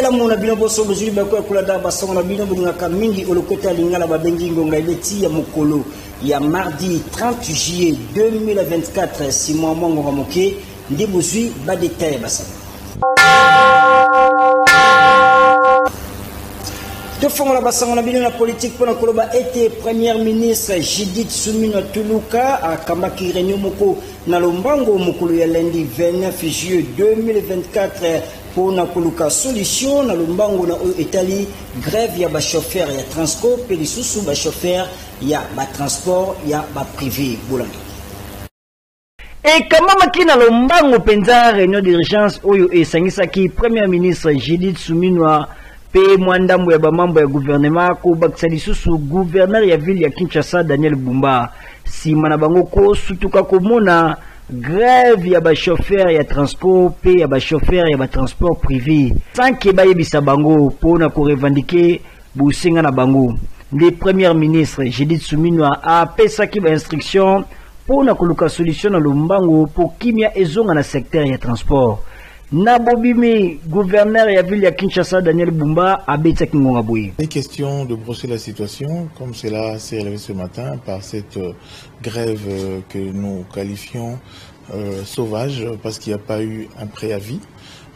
Salela mona bino boso bozuli bakwa kula da basonga na bino bulingaka mingi olokota lingala babengi ngonga ibeti ya mokolo ya mardi 30 juillet 2024 Simon Mongo moke ndi bozui ba détail basanga. De fond la basanga na bino na politique pona koloba été premier ministre Judith Suminwa Tuluka a kambaki réunion moko na lombango mokolo ya lundi 29 juillet 2024 pour na koluka solution na lombango na etali grève ya ba chauffeur ya transport pe lisusu ba chauffeur ya ba transport ya ba privé bolanda. Et kama makina lombango penza réunion d'urgence oyo esangisaki premier ministre Judith Suminwa pe mwandambo ya bamambo ya gouvernement ko bakisa lisusu gouverneur ya ville ya Kinshasa Daniel Bumba sima na bango ko sutuka komona grève ya ba chauffeur ya transport pe ya ba chauffeur ya ba transport privé sans que ba yebisa bango pona ko revendiquer businga na bango. Le premier ministre Judith Suminwa a pesaki ba instruction pona koluka solution na lombango pour kimia ezonga na secteur ya transport. Nabobimi, gouverneur ya ville ya Kinshasa Daniel Bumba a bêta kingonga boui. Il est question de brosser la situation comme cela s'est relevé ce matin par cette grève que nous qualifions sauvage parce qu'il n'y a pas eu un préavis,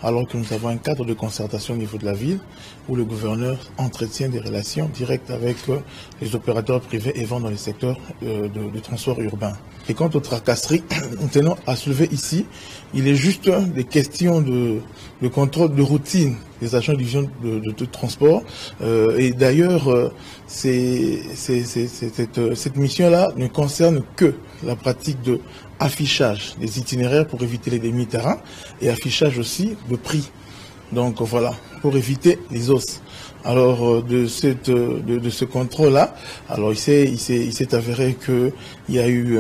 alors que nous avons un cadre de concertation au niveau de la ville où le gouverneur entretient des relations directes avec les opérateurs privés et vend dans les secteurs de transport urbain. Et quant aux tracasseries, nous tenons à soulever ici, il est juste des questions de contrôle de routine des agents de transport. Et d'ailleurs, cette mission-là ne concerne que la pratique de affichage des itinéraires pour éviter les demi-terrains et affichage aussi de prix. Donc voilà, pour éviter les os. Alors de ce contrôle-là, alors il s'est avéré qu'il y a eu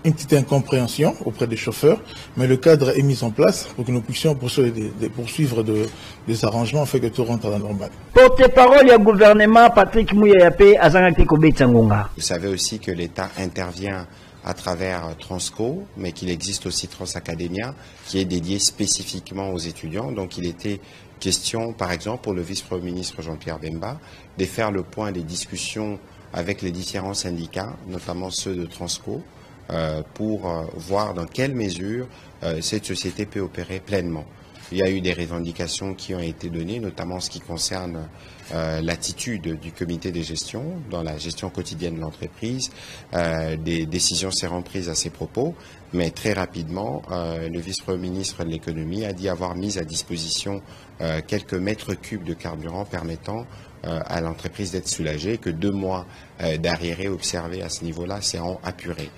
une petite incompréhension auprès des chauffeurs, mais le cadre est mis en place pour que nous puissions poursuivre des arrangements afin que tout rentre à la normale. Porte-parole du gouvernement Patrick Mouyayape Azangaki Kobetsangonga. Vous savez aussi que l'État intervient à travers Transco, mais qu'il existe aussi Transacademia, qui est dédié spécifiquement aux étudiants. Donc il était question, par exemple, pour le vice-premier ministre Jean-Pierre Bemba, de faire le point des discussions avec les différents syndicats, notamment ceux de Transco, pour voir dans quelle mesure cette société peut opérer pleinement. Il y a eu des revendications qui ont été données, notamment en ce qui concerne l'attitude du comité de gestion dans la gestion quotidienne de l'entreprise. Des décisions seront prises à ces propos, mais très rapidement, le vice-premier ministre de l'économie a dit avoir mis à disposition quelques mètres cubes de carburant permettant à l'entreprise d'être soulagée et que 2 mois d'arriérés observés à ce niveau-là seront apurés.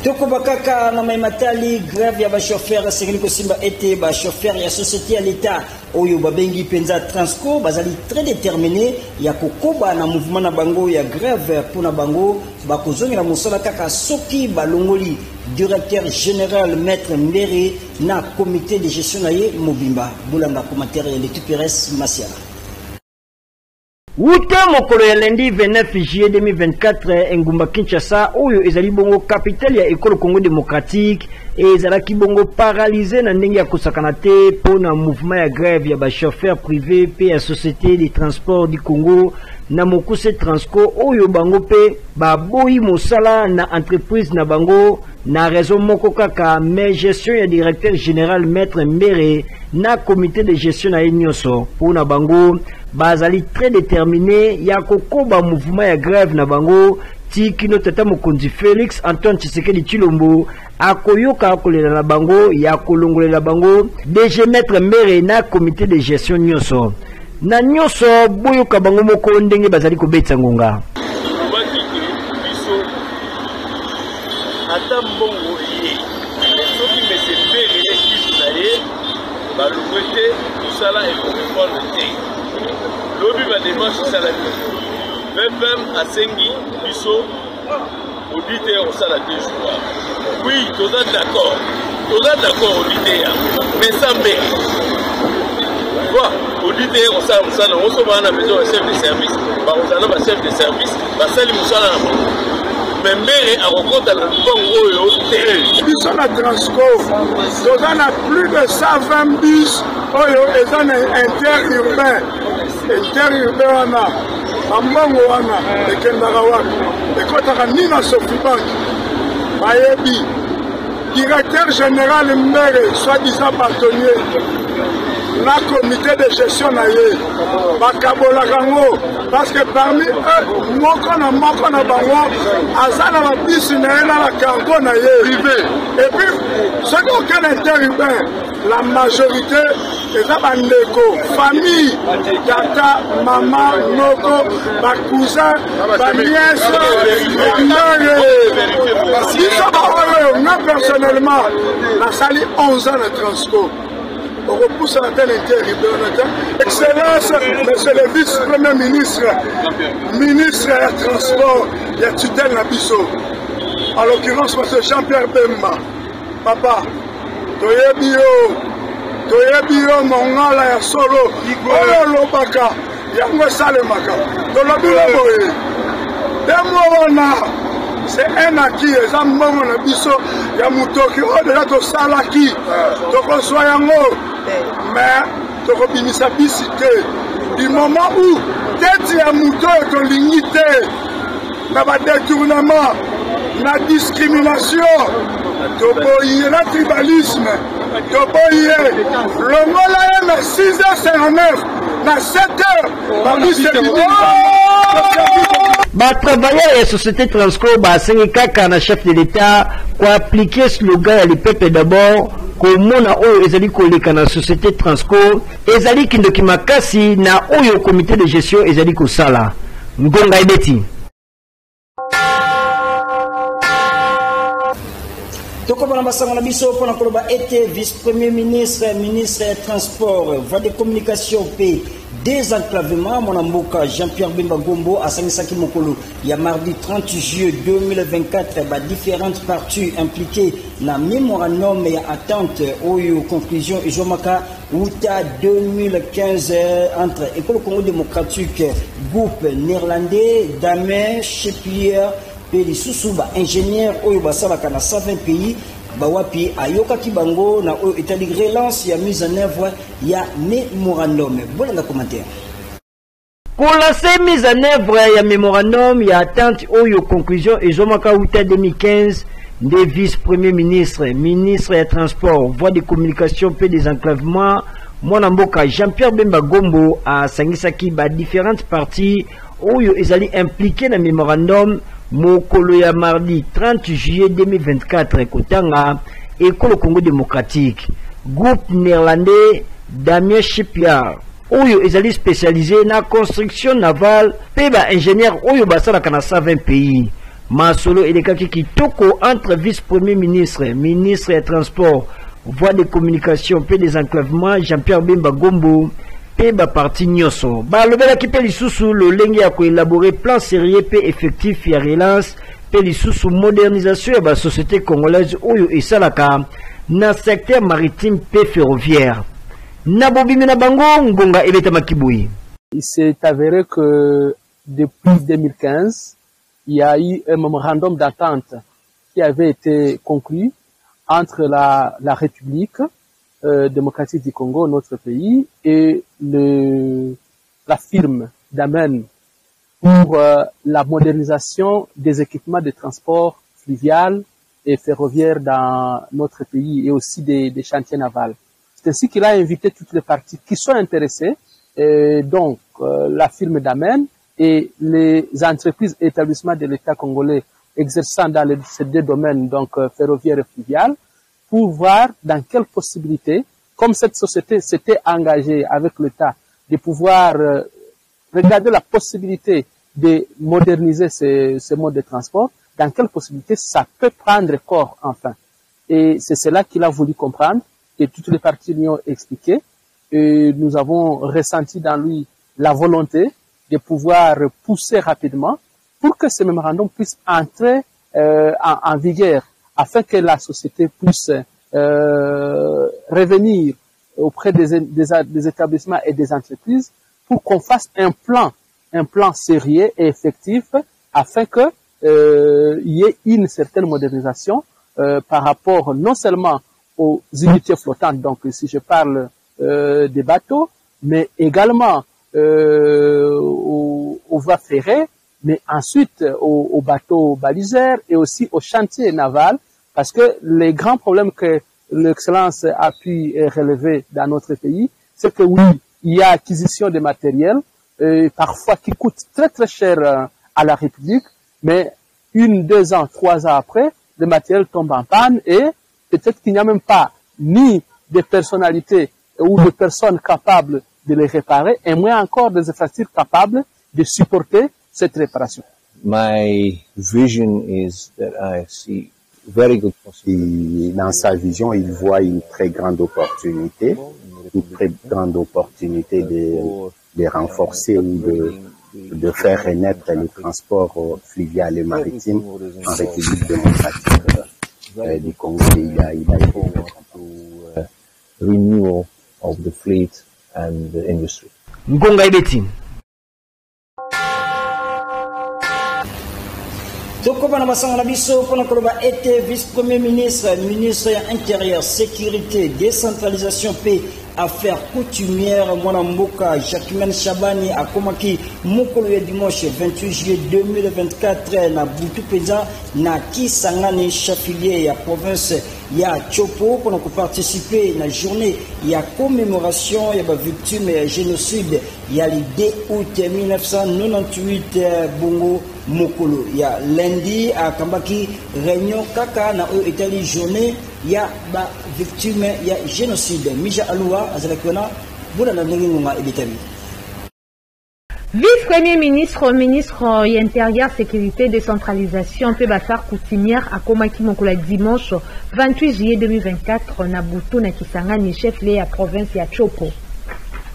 Toko bakaka na maimatali grève ya ba chauffeur sengeli ko simba été ba chauffeur ya société ya l'état oyo babengi penza Transco bazali très déterminé ya kokoba na mouvement na bango ya grève pour na bango bakozongela mosala kaka soki balongoli directeur général maître Mbere na comité de gestion na ye Mobimba bulanga commentaire ya l'équipe RS Masiala. Wuta mokolo ya lundi 29 juillet 2024 engumba Kinshasa oyo ezali bongo capitale ya école Congo démocratique ezalaki bongo paralysé na ndenge ya kosakana te pona mouvement ya grève ya ba chauffeur privé pe ya société de transport du Congo na mokuse Transco oyo bango pe baboyi mosala na entreprise na bango na raison moko kaka mais gestion ya directeur général maître Mbere na comité de gestion na nyonso pona bango bazali très déterminé ya kokoba mouvement ya grève na bango tikino tata mokonzi Félix Antoine Tshisekedi Tshilombo akoyoka kolela na bango ya kolongolela bango DG maître Mbere na comité de gestion nyonso na nyonso boyoka bango moko ndenge bazali kobetsa ngonga ata mbongo ye soki mese Mbere ekizaye balongwete mosala ekorepondre te lobi badémarche esalaki même asengi biso auditeur osala 2 jours. Oui, toza d'accord auditeur mais sans Mbere voilà auditeur osala mosala oso bana besoin chef de service ba osala ba chef de service basali mosala na bango membere akokota na lupango oyo te. Biso na Transco toza na plus de 120 bus oyo eza na interurbain wana bambongo wana ekendaka wapi ekotaka nina Sofibank bayebi directeur général mbere soi-disant bâtonnier na comité de gestion na ye bakabolaka ngo parce que parmi eux moko na bango aza na babisi na ye na bacargo na ye et puis soki aucun interurbain la majorité eza bandeko famille tata mama noko bakousin baniese mbere biso baoyo nga personnellement nasali 11 ans na Transco. On repousse à la telle Excellence, monsieur le vice-premier ministre, ministre des Transports, il y a tutelle Nabiso. En l'occurrence, monsieur Jean-Pierre Bemba. Papa, Toyebio, Mongala, ya Solo, Oyo Lobaka, Yango Salemaka, Tolobilo Boye. Demona, c'est un acquis, les amants na biso, Yamutoki, on déjà to salaki, to konsoyango. Mais tokobimisa bisi te du moment où tete ya moto etolingi te na badétournement na discrimination toboye na tribalisme toboye longola ye na 6h59 na 7h babisi batravailleur ya société Transco basengi kaka na chef de l'État kwa appliquer slogan ya le peuple d'abord komona oyo ezali koleka na société Transco ezali kindoki makasi na oyo comité de gestion ezali kosala ngonga ebeti tokobana basango na biso mpona koloba ete vice-premier ministre des transports voie de communication pe désenclavement mon mboka Jean-Pierre Bemba Gombo asangisaki mokolo ya mardi 30 juillet 2024 ba différentes parties impliquées na mémorandum ya attente oyo conclusion ezomaka uta 2015 entre École Congo démocratique groupe néerlandais Damien Chepier pe lisusu ba ingénieur oyo basalaka na 120 pays bawapi ayokaki bango na oyo etali relance ya mise en œuvre ya mémorandum. Bolanga commentaire. Pour lancer mise en œuvre ya mémorandum ya attente oyo conclusion ezomaka uta 2015 des vice-premier ministre des transports voie de communication pe des enclavements mwana mboka Jean-Pierre Bemba Gombo a sangisaki ba différentes parties oyo ezali impliqué na mémorandum mokolo ya mardi 30 juillet 2024 kotanga École Congo démocratique groupe néerlandais Damien Shipyard oyo ezali spécialisé na construction navale pe ba ingénieur oyo basalaka na 120 pays masolo elekaki kitoko entre vice-premier ministre des transports voie de communication pe des enclavements Jean-Pierre Bemba Gombo pe ba parti nyoso ba lobelaki pe lisusu lolenge ya koélaborer plan sérieux pe effectif ya relance pe lisusu modernisation ya ba société congolaise oyo esalaka na secteur maritime pe ferroviaire na bobimi na bango ngonga ebeta makiboyi. Il s'est avéré que depuis 2015 il y a eu un mémorandum d'entente qui avait été conclu entre la République démocratique du Congo, notre pays, et la firme Damen pour la modernisation des équipements de transport fluvial et ferroviaire dans notre pays et aussi des chantiers navals. C'est ainsi qu'il a invité toutes les parties qui sont intéressées, donc la firme Damen et les entreprises et établissements de l'État congolais exerçant dans ces deux domaines, donc ferroviaire et fluvial, pour voir dans quelles possibilités, comme cette société s'était engagée avec l'État, de pouvoir regarder la possibilité de moderniser ces modes de transport, dans quelles possibilités ça peut prendre corps enfin. Et c'est cela qu'il a voulu comprendre, et toutes les parties lui ont expliqué, et nous avons ressenti dans lui la volonté de pouvoir pousser rapidement pour que ce mémorandum puisse entrer en vigueur, afin que la société puisse revenir auprès des établissements et des entreprises pour qu'on fasse un plan sérieux et effectif afin que y ait une certaine modernisation par rapport non seulement aux unités flottantes, donc si je parle des bateaux, mais également aux voies ferrées, mais ensuite aux bateaux baliseurs et aussi aux chantiers navals, parce que les grands problèmes que l'Excellence a pu relever dans notre pays, c'est que oui, il y a acquisition de matériel, parfois qui coûte très très cher à la République, mais 1, 2 ans, 3 ans après, le matériel tombe en panne et peut-être qu'il n'y a même pas ni des personnalités ou des personnes capables de les réparer, et moins encore des infrastructures capables de supporter cette réparation. My vision is that I see very good possibility. Dans sa vision, il voit une très grande opportunité de renforcer ou de faire renaître le transport fluvial et maritime en République démocratique du Congo. Il a renewal of the fleet and the industry. Ngonga Ibeti. Tokoba na masanga na biso pona koloba été vice-premier ministre ya intérieur, sécurité, décentralisation paix, affaires coutumières mwana mboka Jacquemin Chabani akomaki mokolo ya dimanche 28 juillet 2024 na butu peza na Kisangani chafilier ya province ya Chopo pour participer na journée ya commémoration ya ba victime ya génocide ya le 2 août 1998 bongo mokolo ya lundi akambaki réunion kaka na etali journée ya ba victime ya génocide. Mija Alua azalakona bula na ndenge ngonga ebitabi. Vice-premier ministre intérieur, sécurité, décentralisation, pe bafar coutumière à Komaki Mokola dimanche 28 juillet 2024 na Butu na Kisangani chef lié à province ya Chopo.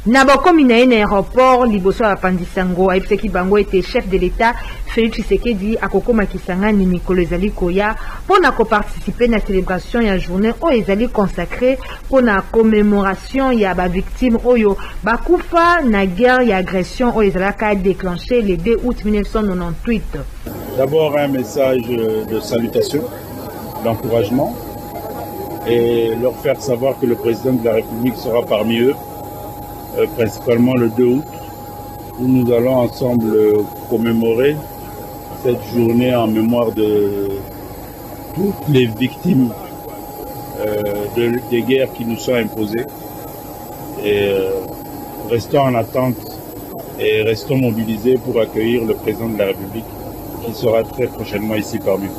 Nabokomi na aéroport liboso ya Pandisango aipseki bango était chef de l'État Félix Tshisekedi akokoma Kisangani mikolo ezali koya pona ko participer na célébration ya journée o ezali consacrée pona commémoration ya ba victime oyo bakufa na guerre ya agression o ezalaka déclenché le 2 août 1998. D'abord un message de salutation, d'encouragement et leur faire savoir que le président de la République sera parmi eux. Principalement le 2 août, où nous allons ensemble commémorer cette journée en mémoire de toutes les victimes des guerres qui nous sont imposées. Et restons en attente et restons mobilisés pour accueillir le président de la République qui sera très prochainement ici parmi nous.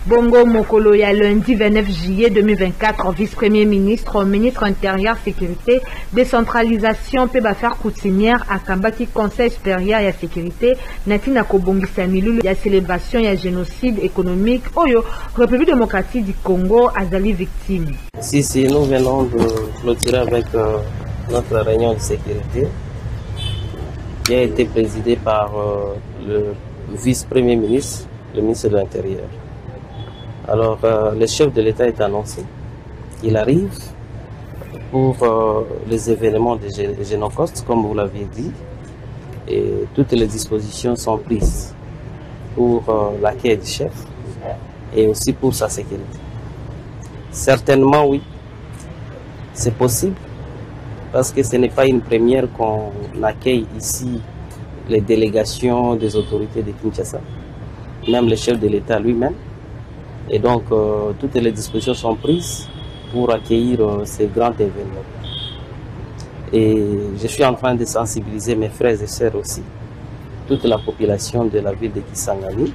Bongo Mokolo ya lundi 29 juillet 2024, vice-premier ministre, ministre intérieur, sécurité, décentralisation, pe bafar coutumière, akambaki conseil supérieur ya sécurité, natina kobongisa milulu ya célébration ya génocide économique, oyo, République démocratique du Congo, azali victime. Si, nous venons de clôturer avec notre réunion de sécurité, qui a été présidée par le vice-premier ministre, le ministre de l'Intérieur. Alors, le chef de l'État est annoncé. Il arrive pour les événements de Génocoste, comme vous l'avez dit, et toutes les dispositions sont prises pour l'accueil du chef et aussi pour sa sécurité. Certainement, oui, c'est possible, parce que ce n'est pas une première qu'on accueille ici les délégations des autorités de Kinshasa, même le chef de l'État lui-même. Et donc, toutes les dispositions sont prises pour accueillir ces grands événements. Et je suis en train de sensibiliser mes frères et sœurs aussi, toute la population de la ville de Kisangani,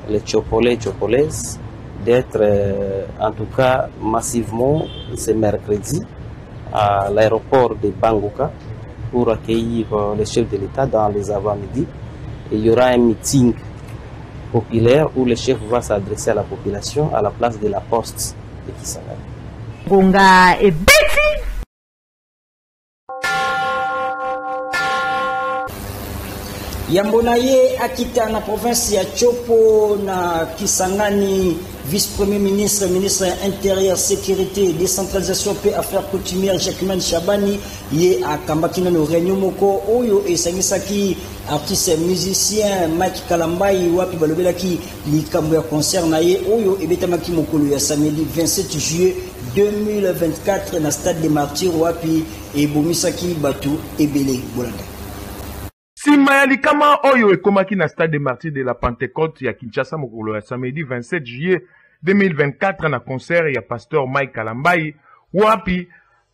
les Tchopolais et Tchopolaises, d'être en tout cas massivement ce mercredi à l'aéroport de Bangoka pour accueillir le chef de l'État dans les avant-midi. Et il y aura un meeting populaire où le chef va s'adresser à la population à la place de la poste de Kisangani. Bonga et Betty. Yambonaye akita na province ya Chopo na Kisangani vice-premier ministre, ministre intérieur, sécurité, décentralisation, paix, affaires coutumières, Jacquemin Chabani, yé à Kambakina no Réunion Moko, Oyo et Sangisaki, artiste musicien, Mike Kalambai, Wapi Balobelaki, Likambo ya concert naye, Oyo et Betamaki Mokolo ya samedi 27 juillet 2024 na stade des Martyrs, Wapi et Bomisaki Batu Ebele Bolanda. Simayali kama oyo ekomaki na stade des Martyrs de la Pentecôte ya Kinshasa mokolo ya samedi 27 juillet 2024 na concert ya pasteur Mike Kalambai wapi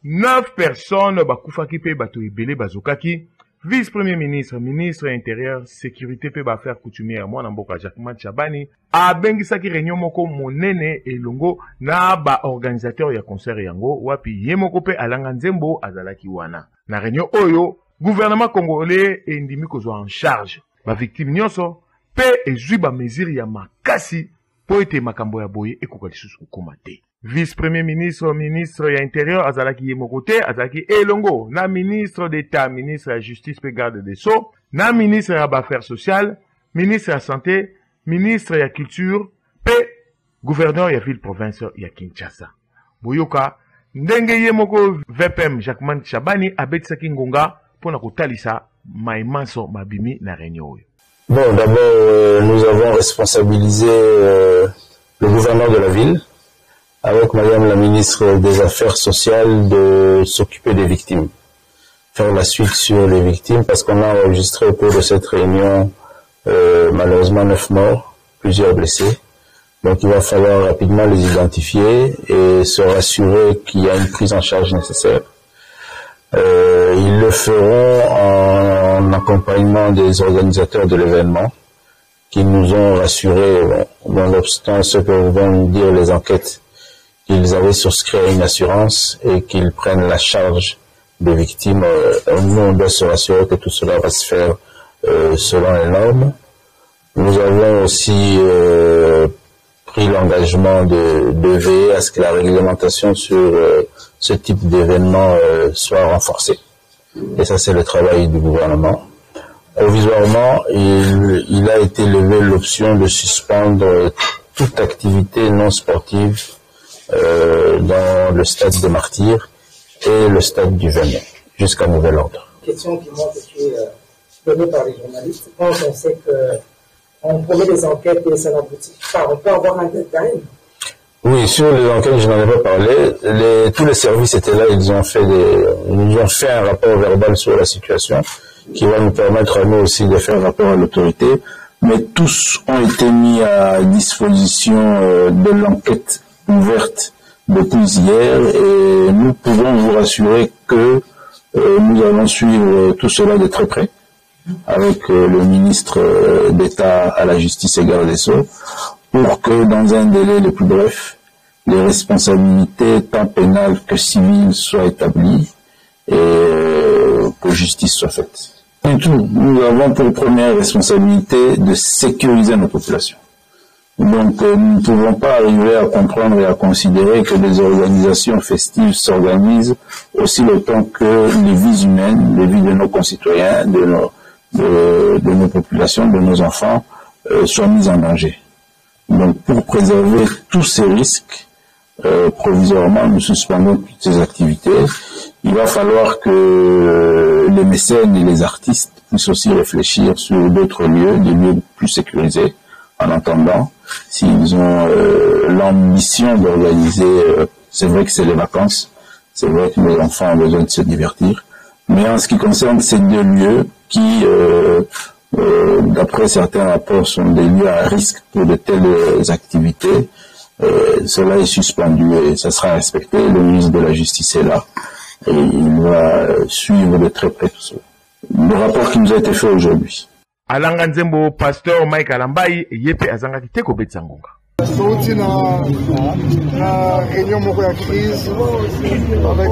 9 personnes bakufaki pe bato ebele bazokaki vice-premier ministre, ministre intérieur, sécurité pe affaires coutumières mwana mboka Jacquemin Chabani abengisaki réunion moko monene elongo na ba organisateur ya concert yango wapi ye moko pe alanga nzembo azalaki wana na réunion oyo gouvernement congolais et ndimi kozwa en charge ba victime nyonso pe ezwi ba mesure ya makasi po ete makambo ya boye ekoka lisusu kokoma te. Vice-premier ministre, ministre ya intérieur azalaki ye moko te, azalaki elongo na ministre d'état, ministre ya justice pe garde des sceaux, na ministre ya affaires sociales, ministre ya santé, ministre ya culture pe gouverneur ya ville province ya Kinshasa. Boyoka ndenge ye moko VPM Jacquemin Chabani abetisaki ngonga pona kotalisa maimanso mabimi na réunion. Bon, d'abord, nous avons responsabilisé le gouverneur de la ville, avec madame la ministre des Affaires sociales, de s'occuper des victimes. Faire la suite sur les victimes, parce qu'on a enregistré au cours de cette réunion, malheureusement 9 morts, plusieurs blessés. Donc il va falloir rapidement les identifier et se rassurer qu'il y a une prise en charge nécessaire. Ils le feront en accompagnement des organisateurs de l'événement qui nous ont rassurés, nonobstant ce que vont nous dire les enquêtes, qu'ils avaient souscrit à une assurance et qu'ils prennent la charge des victimes. Nous, on doit se rassurer que tout cela va se faire selon les normes. Nous avons aussi pris l'engagement de veiller à ce que la réglementation sur ce type d'événement soit renforcée. Et ça, c'est le travail du gouvernement. Provisoirement, il a été levé l'option de suspendre toute activité non sportive dans le stade des Martyrs et le stade du Vénin, jusqu'à nouvel ordre. Question qui m'ont été donnée par les journalistes. Quand on sait qu'on promet des enquêtes et ça n'aboutit pas, on peut avoir un deadline? Oui, sur les enquêtes, je n'en ai pas parlé. Tous les services étaient là, ils nous ont fait un rapport verbal sur la situation qui va nous permettre à nous aussi de faire rapport à l'autorité. Mais tous ont été mis à disposition de l'enquête ouverte depuis hier et nous pouvons vous rassurer que nous allons suivre tout cela de très près avec le ministre d'État à la justice et garde des sceaux pour que dans un délai le plus bref, les responsabilités tant pénales que civiles soient établies et que justice soit faite. Et tout, nous avons pour première responsabilité de sécuriser nos populations. Donc nous ne pouvons pas arriver à comprendre et à considérer que des organisations festives s'organisent aussi longtemps que les vies humaines, les vies de nos concitoyens, de nos populations, de nos enfants soient mises en danger. Donc pour préserver tous ces risques, provisoirement nous suspendons toutes ces activités. Il va falloir que les mécènes et les artistes puissent aussi réfléchir sur d'autres lieux, des lieux plus sécurisés, en attendant, s'ils ont l'ambition d'organiser, c'est vrai que c'est les vacances, c'est vrai que les enfants ont besoin de se divertir, mais en ce qui concerne ces deux lieux qui, d'après certains rapports, sont des lieux à risque pour de telles activités, cela est suspendu et ça sera respecté. Le ministre de la Justice est là et il va suivre de très près tout cela. Le rapport qui nous a été fait aujourd'hui. Alanga Nzembo, pasteur Mike Kalambai, yepe azanga kiteko betsangonga. Sauti na réunion moko ya crise avec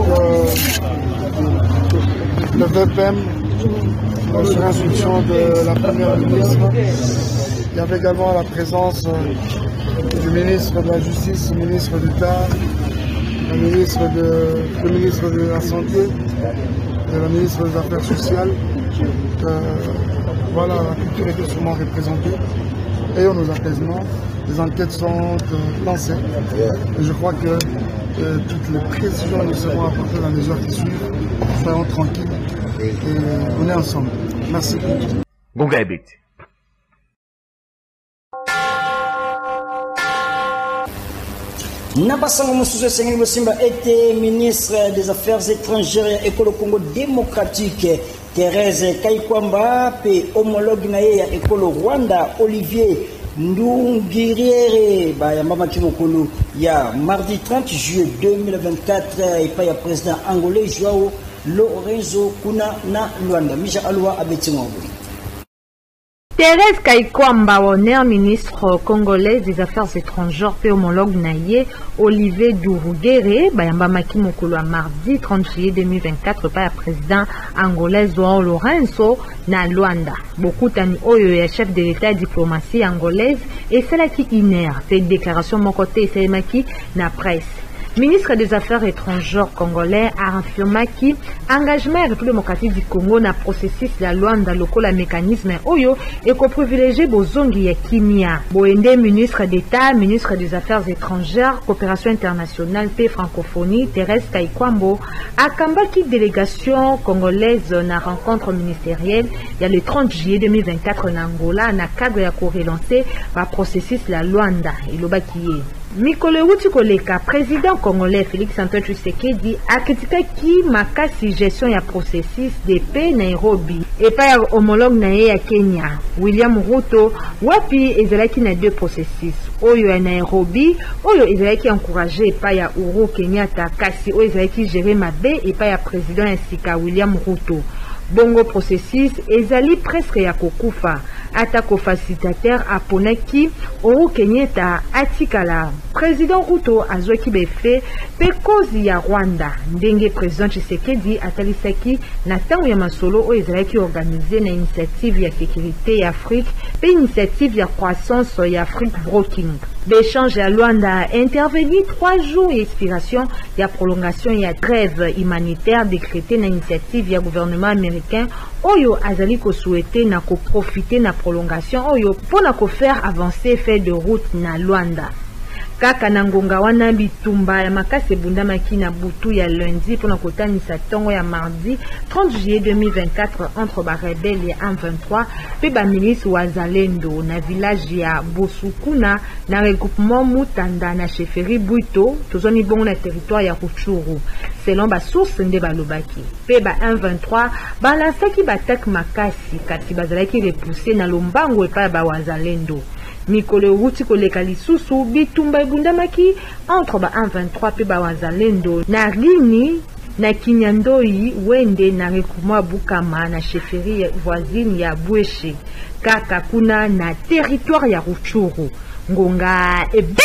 le VPM sur instruction de la première ministre. Il y avait également la présence du ministre de la Justice, du ministre d'État, le ministre de la Santé, de la ministre des Affaires sociales. Voilà, la culture était sûrement représentée. ayons nos apaisements. Les enquêtes sont lancées. Et je crois que toutes les précisions nous seront apportées dans les heures qui suivent. Soyons tranquilles et on est ensemble. Merci. Gonga Ebekti. Nabasango Mosusu Sengeli Bosimba était ministre des Affaires étrangères et École Congo démocratique. Thérèse Kaikwamba pe homologue na ye ya École Rwanda Olivier Ndungiriere ba ya mama kimokolo ya mardi 30 juillet 2024 et pa ya président angolais Joao Lorenzo Kuna na Luanda Misha Alwa Abetingo. Thérèse Kaikwamba, honneur ministre congolais des Affaires étrangères et homologue naye Olivier Ndungiriere bayamba maki mokolo mardi 30 juillet 2024 par le président angolais Joao Lorenzo na Luanda. Beaucoup tani oyo ya chef de l'État diplomatie angolaise et celle qui inère fait déclaration mon côté c'est maki na presse. Ministre des Affaires étrangères congolais a affirmé que l'engagement de la République démocratique du Congo dans le processus de la Luanda local mécanisme oyo et qu'on privilégie bozongi ya kimia. Boende ministre d'État, ministre des Affaires étrangères, coopération internationale et francophonie, Thérèse Kaikwamba a kambaki délégation congolaise na rencontre ministérielle il y a le 30 juillet 2024 en Angola na cadre ya ko relancer le processus de la Luanda et le bakiye. Mikolo Wuti Koleka, président congolais Félix Antoine Tshisekedi a critiqué qui makasi gestion ya processus de paix Nairobi et pas homologue na ya Kenya William Ruto wapi ezalaki na deux processus oyo ya Nairobi oyo ezalaki encouragé pa ya Uhuru Kenyatta kasi oyo ezalaki géré mabe et pas ya président ya sika William Ruto. Bongo processus ezali presque ya kokufa atako facilitateur aponaki Uhuru Kenyatta atikala président Ruto azwaki befe pe kozi ya Rwanda ndenge président Tshisekedi atalisaki na tango ya masolo oyo ezalaki organisé na initiative ya sécurité ya Afrique pe initiative ya croissance ya Afrique Broking. L'échange à Luanda a intervenu 3 jours et expiration de la prolongation et la trêve humanitaire décrétée dans l'initiative du gouvernement américain. Oyo azali ko souhaité na ko profiter na prolongation oyo pour na ko faire avancer fait de route na Luanda. Kaka na ngonga wana bitumba ya makase bundamaki na butu ya lundi pour na kotanisa tongo ya mardi 30 juillet 2024 entre ba rebelle ya M23 pe ba milice wazalendo na village ya Bosukuna na regroupement Mutanda na chefferie Bwito tozoni bongo na territoire ya Rutshuru selon ba source nde balobaki pe ba M23 balansaki batak makasi kati bazalaki repousser na lombango epa ba wazalendo. Mikolo Wuti Koleka lisusu bitumba ebundamaki entre ba 123 pe ba wazalendo na Rini na Kinyandoi wende na regroupement Bukama na chefferie voisine ya Bweshe kaka kuna na territoire ya Rutshuru ngonga ebeti.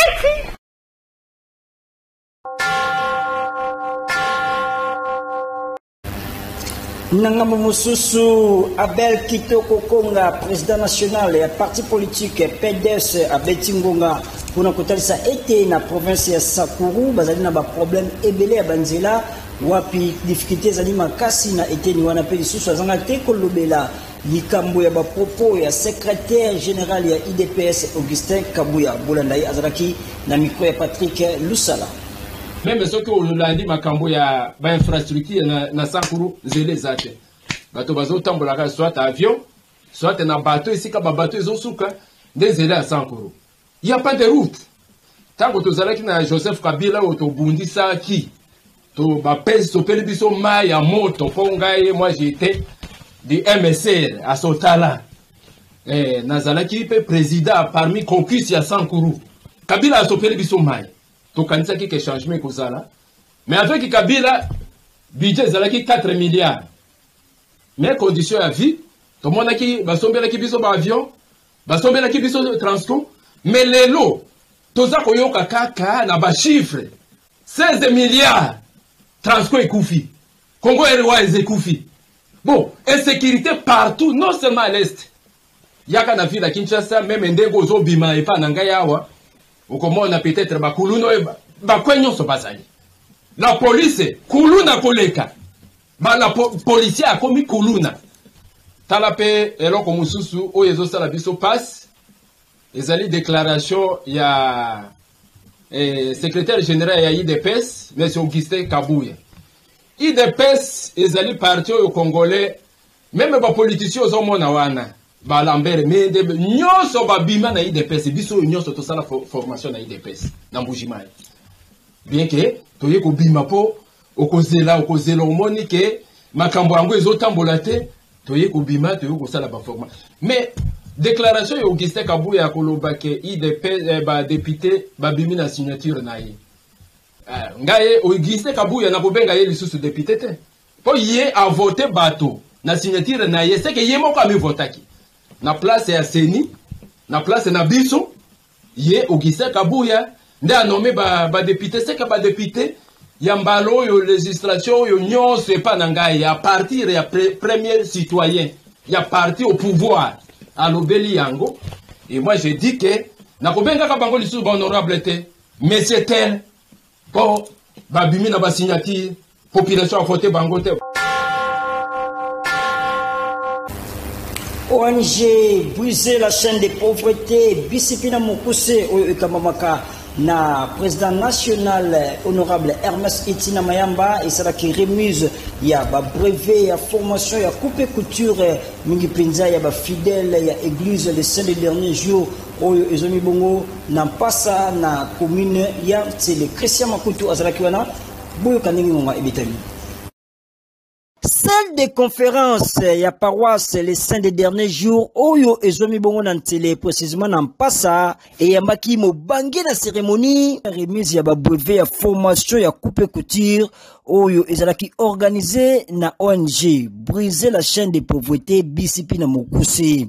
Nangamo Mosusu Abel Kitoko Konga, président national et parti politique PDS à Betingonga pour nous kotalisa été na province ya Sakuru bazali na ba problème ebele ya banzela wapi difficulté zali makasi na été ni wana pe lisusu azanga te kolobela likambo ya ba propos ya secrétaire général ya IDPS Augustin Kabuya Bolandai azalaki na micro ya Patrick Lusala. Même ce que nous l'a dit, makambo ya ba infrastructure na Sakuru zele zate. Bato bazo tambola soit avion, soit na bateau ici ka ba bateau ezosuka des zele à Sakuru. Il y a pas de route. Tant que tozalaki na Joseph Kabila ou to bundisa ki to ba pèse to pele biso mai ya moto pongaye moi j'étais du MSR à Sotala. Nazalaki pe président parmi caucus ya Sakuru. Kabila a sopele biso mai. To kanisa ki changement kozala mais avec Kabila budget zalaki 4 milliards mais condition ya vie to monaki basombela ki biso ba avion basombela ki biso transport mais lelo toza koyoka kaka na ba chiffre 16 milliards transport ekufi Congo Airways ekufi bon insécurité partout non seulement à l'est yaka na ville à Kinshasa même ndengo zo bima epa na ngayawa. Comment on a peut-être bakuluno bakwenyo so bazali. La police kuluna koleka. Ba la policier a komi kuluna. Talape eloko mususu oyezo sala biso passe ezali déclaration ya secrétaire général ya IDPS M. Augustin Kabuya. IDPS ezali parti au Congolais, même ba politicien ozomona wana ba Lambert Mende nyonso babima na IDPS biso nyonso to sala formation na IDPS na Mbujimai. Bien que toye ko bima po okozela omoni ke makambo yango ezotambola te toye ko bima toye ko sala ba formation. Mais déclaration ya Augustin Kabuya koloba ke IDPS ba député ba bimi na signature na ye. Ngaye Augustin Kabuya na bobenga ye lisusu député te. Po ye a voté bato na signature na ye c'est que ye moko ami votaki. Na place ya Seni, na place na biso, ye Augustin Kabuya nde a nommé ba député c'est que ba député ya mbalo yo législation yo nyonso epa na ngai à partir ya premier citoyen, ya parti au pouvoir à l'obéli yango. Et moi je dis que na kobenga ka bango lisusu ba honorable te, mais c'est tel pour babimi na ba signature population a voté bango te. ONG briser la chaîne de pauvreté Bisipina Mokuse Okamamaka na président national honorable Hermes Itina Mayamba et ça qui remise ya ba brevet ya formation ya coupe couture mingi penza ya ba fidèle ya église les 5 derniers jours oyo ezomi bongo na pasa na commune ya Tsele Christian Makutu azalaki wana boyo kaningi ngoma ebitali. Salle de conférence ya paroisse les 5 des derniers jours oyo ezomi bongo na Ntele précisément na Mpasa et yambaki mobange na cérémonie remise ya ba brevet ya formation ya coupe couture oyo ezalaki organisé na ONG briser la chaîne de pauvreté Bisipina Mokuse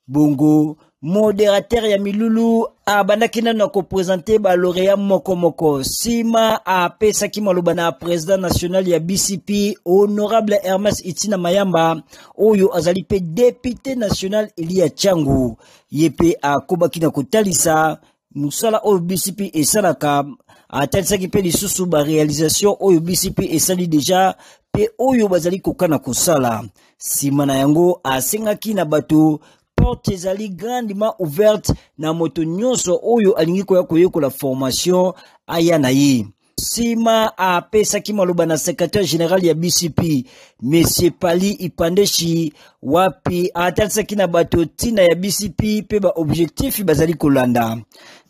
bongo modérateur ya Milulu abandaki na ko présenter ba lauréat moko sima a pesaki maloba na président national ya BCP honorable Hermes Itina Mayamba oyo azali pe député national Elia Changu yepe a kobaki na kotalisa musala oyo BCP esalaka atalisaki pe lisusu ba réalisation oyo BCP esali déjà pe oyo bazali kokana kosala sima na yango asengaki na bato porte ezali grandement ouverte na moto nyonso oyo alingi koya la formation aya na ye. Sima a pesaki maloba na secrétaire général ya BCP Monsieur Pali Ipandeshi wapi atalisaki na bato tina ya BCP pe ba objectif bazali kolanda.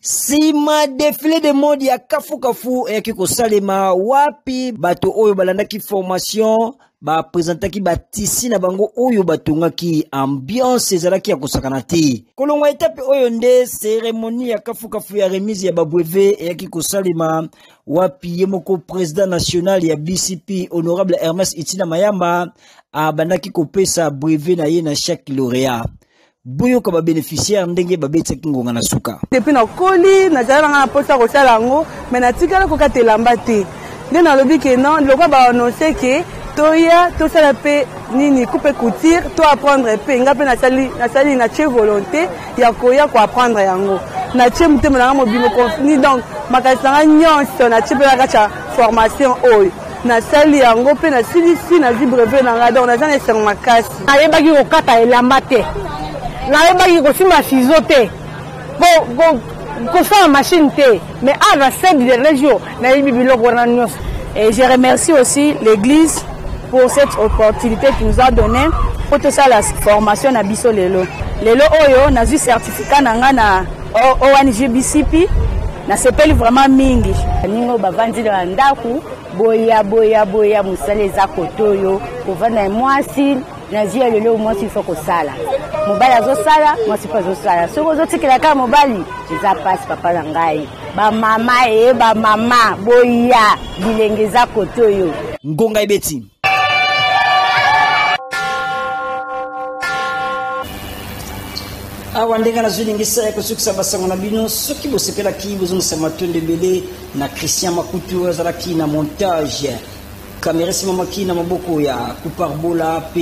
Sima défilé de mode ya kafu ya kiko salema wapi bato oyo balandaki formation ba présentaki ba tisi na bango oyo batongaki ambiance ezalaki ya kosakana te. Kolongwa etape oyo nde cérémonie ya kafu ya remise ya ba brevet ya kiko salema wapi yemoko président national ya BCP honorable Hermes Itina Mayamba abandaki kopesa brevet na ye na chaque lauréat. Boyo ka ba bénéficiaire ndenge ba betsa kingonga na suka. Depuis na koli na zala na posa ko sala ngo mais na tikala ko katelamba te. Nde na lobi ke non lokwa ba annoncer ke toya to sala pe nini coupe couture to apprendre pe ngape na sali na che volonté ya koya ko apprendre yango. Na che mutema na mobimo confini donc makasanga nyonso na che pe la kacha formation oyo. Na sali yango pe na silisi na zi brevet na nga donc na zana ser makasi. Ayebaki ko kata elamba te. Naebaki kosimba ciseau te kosala machine te mais à la 7 derniers jours nayebi biloko wana nyonso. Et je remercie aussi l'église pour cette opportunité qui nous a donné pour tout ça la formation na biso lelo oyo nazwi certificat nanga na ONG BCP na sepeli vraiment mingi ningo bavandi na ndaku boya musala eza kotoyo kovanda mwasi nazia lelo mwasi faut kosala mobali azosala mwasi faut azosala soko ozotikela kaka mobali eza pasi papa na ngai ba mama boya bilenge za kotoyo ngonga ebeti awa ndenge nazwilingisa ya kosukisa basango na bino soki bosepelaki bozongisa matonde ebele na Christian Makutu azalaki na montage caméra simamaki na maboko ya Kuparbola pe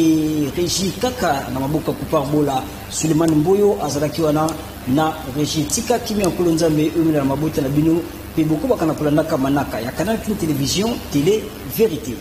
régie kaka na maboko ya Kuparbola Suleiman Mboyo azalaki wana na régie tika kimi nkolo nzambe umela na mabota na bino pe boko bakana kolanda kamanaka ya Canal Télévision Télé Vérité.